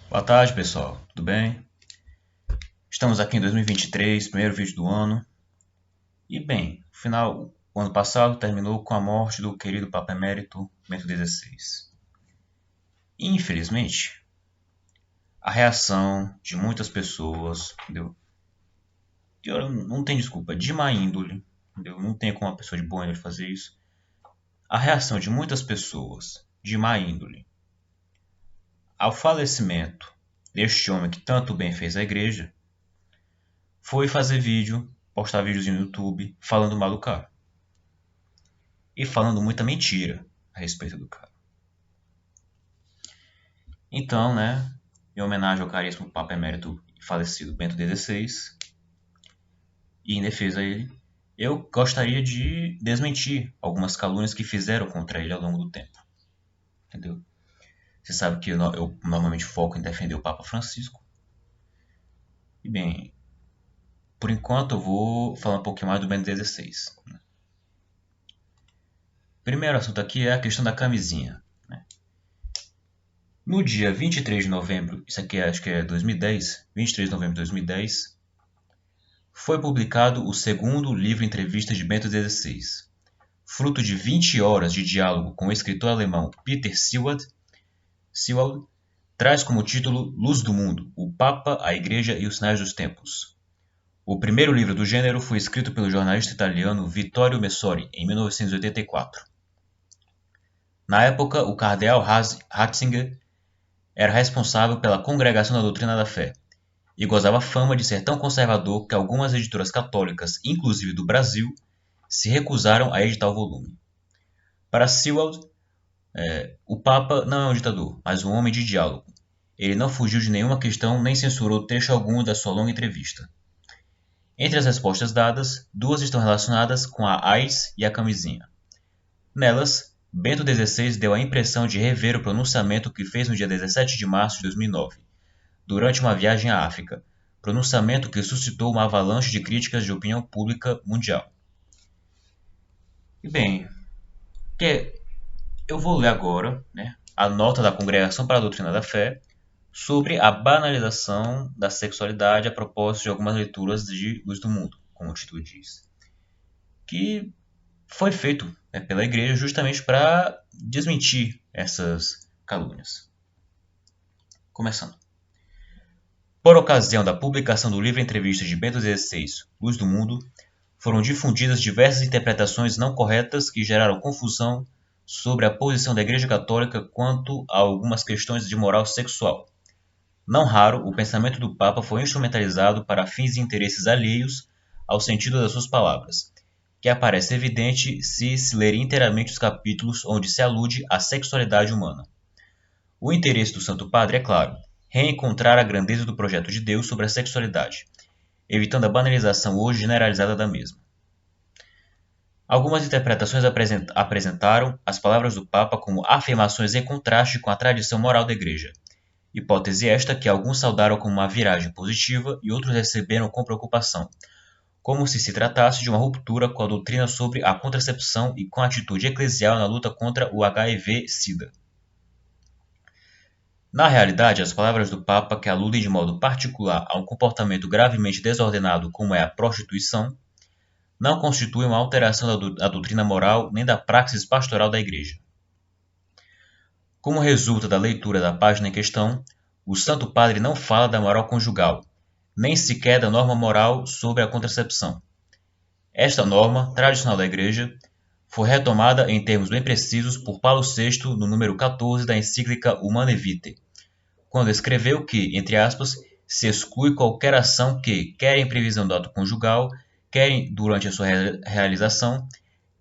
Boa tarde, pessoal. Tudo bem? Estamos aqui em 2023, primeiro vídeo do ano. E bem, o ano passado terminou com a morte do querido Papa Emérito Bento XVI. E, infelizmente, a reação de muitas pessoas, entendeu? Não tem desculpa, de má índole, entendeu? Não tem como uma pessoa de boa índole fazer isso. A reação de muitas pessoas de má índole ao falecimento deste homem que tanto bem fez à igreja foi fazer vídeo, postar vídeos no YouTube falando mal do cara. E falando muita mentira a respeito do cara. Então, né, em homenagem ao caríssimo Papa Emérito e falecido Bento XVI, e em defesa a ele, eu gostaria de desmentir algumas calúnias que fizeram contra ele ao longo do tempo. Entendeu? Você sabe que eu normalmente foco em defender o Papa Francisco. E bem, por enquanto eu vou falar um pouquinho mais do Bento XVI. Primeiro assunto aqui é a questão da camisinha. No dia 23 de novembro, isso aqui acho que é 2010, 23 de novembro de 2010, foi publicado o segundo livro Entrevistas de Bento XVI. Fruto de 20 horas de diálogo com o escritor alemão Peter Seward, traz como título Luz do Mundo, o Papa, a Igreja e os Sinais dos Tempos. O primeiro livro do gênero foi escrito pelo jornalista italiano Vittorio Messori em 1984. Na época, o cardeal Ratzinger era responsável pela Congregação da Doutrina da Fé e gozava fama de ser tão conservador que algumas editoras católicas, inclusive do Brasil, se recusaram a editar o volume. Para Seward, o Papa não é um ditador, mas um homem de diálogo. Ele não fugiu de nenhuma questão nem censurou trecho algum da sua longa entrevista. Entre as respostas dadas, duas estão relacionadas com a AIDS e a camisinha. Nelas, Bento XVI deu a impressão de rever o pronunciamento que fez no dia 17 de março de 2009, durante uma viagem à África, pronunciamento que suscitou uma avalanche de críticas de opinião pública mundial. E bem, eu vou ler agora, a nota da Congregação para a Doutrina da Fé sobre a banalização da sexualidade a propósito de algumas leituras de Luz do Mundo, como o título diz, que foi feito pela Igreja justamente para desmentir essas calúnias. Começando. Por ocasião da publicação do livro Entrevistas de Bento XVI, Luz do Mundo, foram difundidas diversas interpretações não corretas que geraram confusão sobre a posição da Igreja Católica quanto a algumas questões de moral sexual. Não raro, o pensamento do Papa foi instrumentalizado para fins e interesses alheios ao sentido das suas palavras, que aparece evidente se ler inteiramente os capítulos onde se alude à sexualidade humana. O interesse do Santo Padre é claro: reencontrar a grandeza do projeto de Deus sobre a sexualidade, evitando a banalização hoje generalizada da mesma. Algumas interpretações apresentaram as palavras do Papa como afirmações em contraste com a tradição moral da Igreja, hipótese esta que alguns saudaram como uma viragem positiva e outros receberam com preocupação, como se tratasse de uma ruptura com a doutrina sobre a contracepção e com a atitude eclesial na luta contra o HIV-Sida. Na realidade, as palavras do Papa, que aludem de modo particular a um comportamento gravemente desordenado como é a prostituição, não constituem uma alteração da doutrina moral nem da praxis pastoral da Igreja. Como resulta da leitura da página em questão, o Santo Padre não fala da moral conjugal, nem sequer da norma moral sobre a contracepção. Esta norma, tradicional da Igreja, foi retomada em termos bem precisos por Paulo VI no número 14 da encíclica Humanae Vitae, quando escreveu que, entre aspas, se exclui qualquer ação que, quer em previsão do ato conjugal, quer durante a sua realização,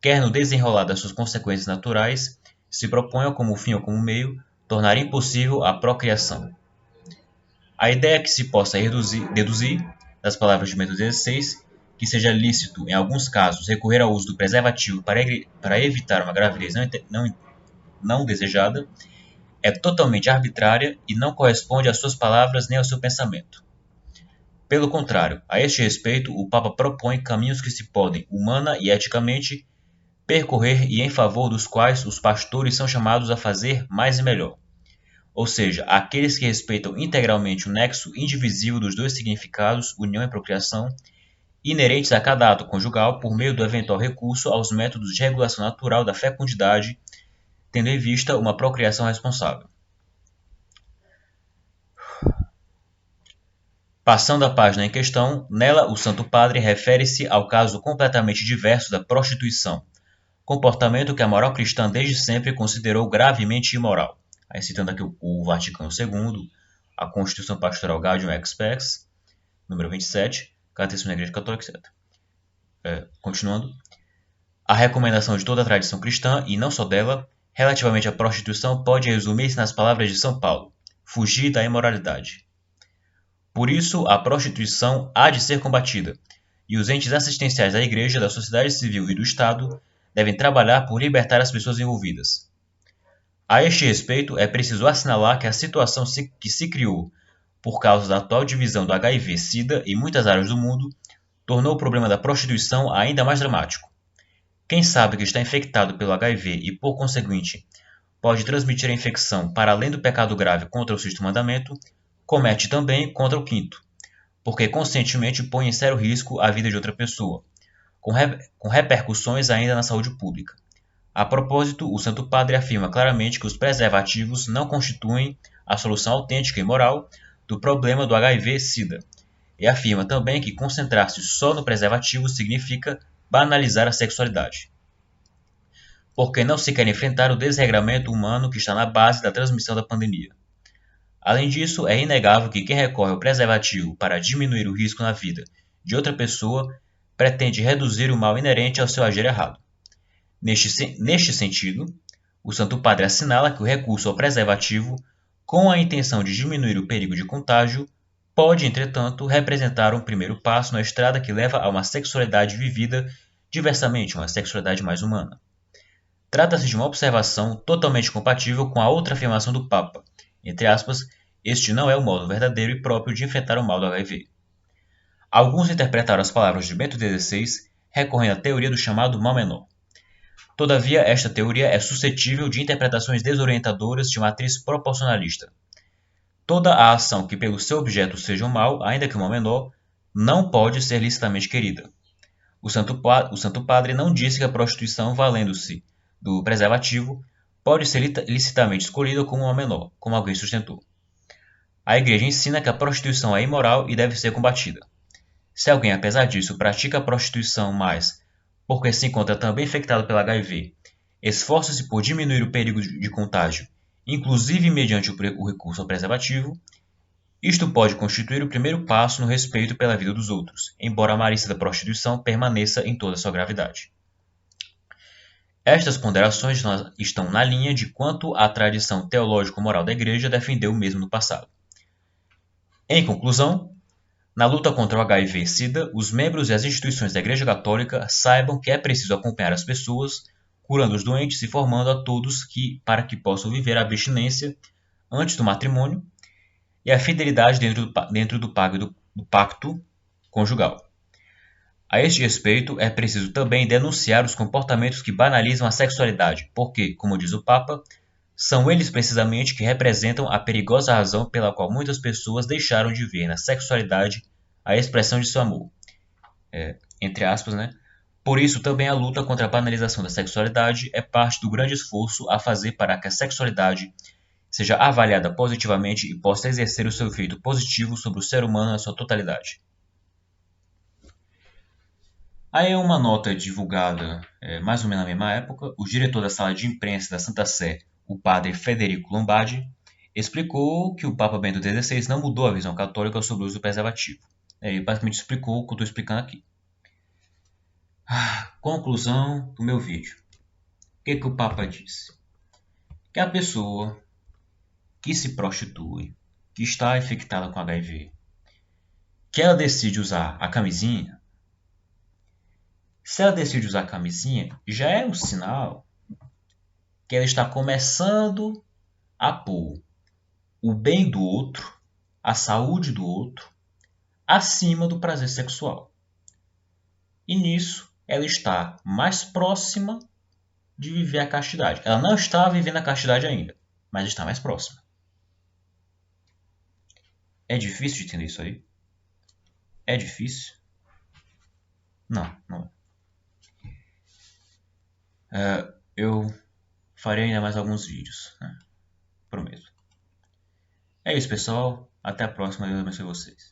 quer no desenrolar das suas consequências naturais, se proponha como fim ou como meio tornar impossível a procriação. A ideia é que se possa deduzir das palavras de Bento XVI que seja lícito, em alguns casos, recorrer ao uso do preservativo para evitar uma gravidez não desejada, é totalmente arbitrária e não corresponde às suas palavras nem ao seu pensamento. Pelo contrário, a este respeito, o Papa propõe caminhos que se podem, humana e eticamente, percorrer e em favor dos quais os pastores são chamados a fazer mais e melhor. ou seja, aqueles que respeitam integralmente o nexo indivisível dos dois significados, união e procriação, inerentes a cada ato conjugal por meio do eventual recurso aos métodos de regulação natural da fecundidade, tendo em vista uma procriação responsável. Passando a página em questão, nela o Santo Padre refere-se ao caso completamente diverso da prostituição, comportamento que a moral cristã desde sempre considerou gravemente imoral. Aí citando aqui o Vaticano II, a Constituição Pastoral Gaudium et Spes, número 27, Catecismo da Igreja Católica, etc. Continuando. A recomendação de toda a tradição cristã, e não só dela, relativamente à prostituição pode resumir-se nas palavras de São Paulo: fugir da imoralidade. Por isso, a prostituição há de ser combatida, e os entes assistenciais da Igreja, da sociedade civil e do Estado devem trabalhar por libertar as pessoas envolvidas. A este respeito, é preciso assinalar que a situação que se criou por causa da atual divisão do HIV-Sida em muitas áreas do mundo tornou o problema da prostituição ainda mais dramático. Quem sabe que está infectado pelo HIV e, por conseguinte, pode transmitir a infecção para além do pecado grave contra o sexto mandamento, comete também contra o quinto, porque conscientemente põe em sério risco a vida de outra pessoa, com repercussões ainda na saúde pública. A propósito, o Santo Padre afirma claramente que os preservativos não constituem a solução autêntica e moral do problema do HIV-Sida, e afirma também que concentrar-se só no preservativo significa banalizar a sexualidade, porque não se quer enfrentar o desregramento humano que está na base da transmissão da pandemia. Além disso, é inegável que quem recorre ao preservativo para diminuir o risco na vida de outra pessoa pretende reduzir o mal inerente ao seu agir errado. Neste sentido, o Santo Padre assinala que o recurso ao preservativo, com a intenção de diminuir o perigo de contágio, pode, entretanto, representar um primeiro passo na estrada que leva a uma sexualidade vivida diversamente, uma sexualidade mais humana. Trata-se de uma observação totalmente compatível com a outra afirmação do Papa, entre aspas, este não é o modo verdadeiro e próprio de enfrentar o mal do HIV. Alguns interpretaram as palavras de Bento XVI recorrendo à teoria do chamado mal menor. Todavia, esta teoria é suscetível de interpretações desorientadoras de matriz proporcionalista. Toda a ação que pelo seu objeto seja um mal, ainda que uma menor, não pode ser licitamente querida. O Santo Padre não disse que a prostituição, valendo-se do preservativo, pode ser licitamente escolhida como uma menor, como alguém sustentou. A Igreja ensina que a prostituição é imoral e deve ser combatida. Se alguém, apesar disso, pratica a prostituição, mas, porque se encontra também infectado pelo HIV, esforça-se por diminuir o perigo de contágio, inclusive mediante o recurso ao preservativo, isto pode constituir o primeiro passo no respeito pela vida dos outros, embora a malícia da prostituição permaneça em toda sua gravidade. Estas ponderações estão na linha de quanto a tradição teológico-moral da Igreja defendeu mesmo no passado. Em conclusão, na luta contra o HIV-Sida, os membros e as instituições da Igreja Católica saibam que é preciso acompanhar as pessoas, curando os doentes e formando a todos para que possam viver a abstinência antes do matrimônio e a fidelidade dentro do pacto conjugal. A este respeito, é preciso também denunciar os comportamentos que banalizam a sexualidade, porque, como diz o Papa, são eles precisamente que representam a perigosa razão pela qual muitas pessoas deixaram de ver na sexualidade a expressão de seu amor. Entre aspas, né? Por isso, também a luta contra a banalização da sexualidade é parte do grande esforço a fazer para que a sexualidade seja avaliada positivamente e possa exercer o seu efeito positivo sobre o ser humano na sua totalidade. Aí é uma nota divulgada mais ou menos na mesma época, o diretor da sala de imprensa da Santa Sé, o padre Federico Lombardi, explicou que o Papa Bento XVI não mudou a visão católica sobre o uso do preservativo. Ele basicamente explicou o que eu estou explicando aqui. Conclusão do meu vídeo. O que o Papa disse? Que a pessoa que se prostitui, que está infectada com HIV, que ela decide usar a camisinha, se ela decide usar a camisinha, já é um sinal que ela está começando a pôr o bem do outro, a saúde do outro, acima do prazer sexual. E nisso, ela está mais próxima de viver a castidade. Ela não está vivendo a castidade ainda, mas está mais próxima. É difícil de entender isso aí? É difícil? Não, não é. Eu farei ainda mais alguns vídeos, né? Prometo. É isso, pessoal. Até a próxima. Deus abençoe vocês.